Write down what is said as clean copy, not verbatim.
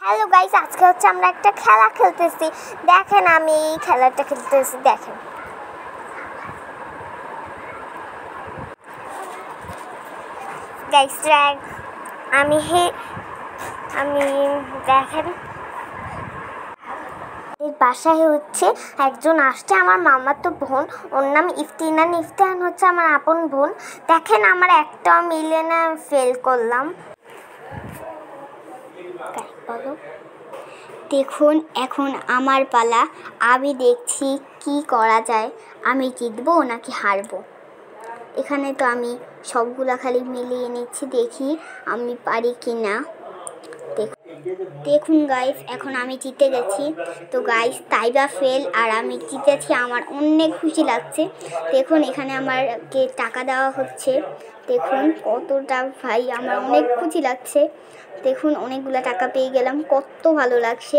Hello guys, আজকে হচ্ছে আমরা একটা খেলা খেলতেছি। দেখেন আমি এই খেলাটা খেলতেছি, দেখেন। গাইস আমি দেখেন বাসায় হচ্ছে একজন আসছে, আমার মামার তো বোন, ওর নাম ইফতিনান। ইফতিনান হচ্ছে আমার আপন বোন। দেখেন আমার একটাও মিলে না, ফেল করলাম। বলো, দেখুন এখন আমার পালা। আমি দেখছি কি করা যায়, আমি জিতবো নাকি হারবো। এখানে তো আমি সবগুলা খালি মিলিয়ে নিচ্ছি, দেখি আমি পারি কি না। দেখুন গাইস, এখন আমি জিতে গেছি। তো গাইস তাইবা ফেল আর আমি জিতেছি, আমার অনেক খুশি লাগছে। দেখুন এখানে আমাকে টাকা দেওয়া হচ্ছে, দেখুন কতটা ভাই, আমার অনেক খুশি লাগছে। দেখুন অনেকগুলো টাকা পেয়ে গেলাম, কত ভালো লাগছে।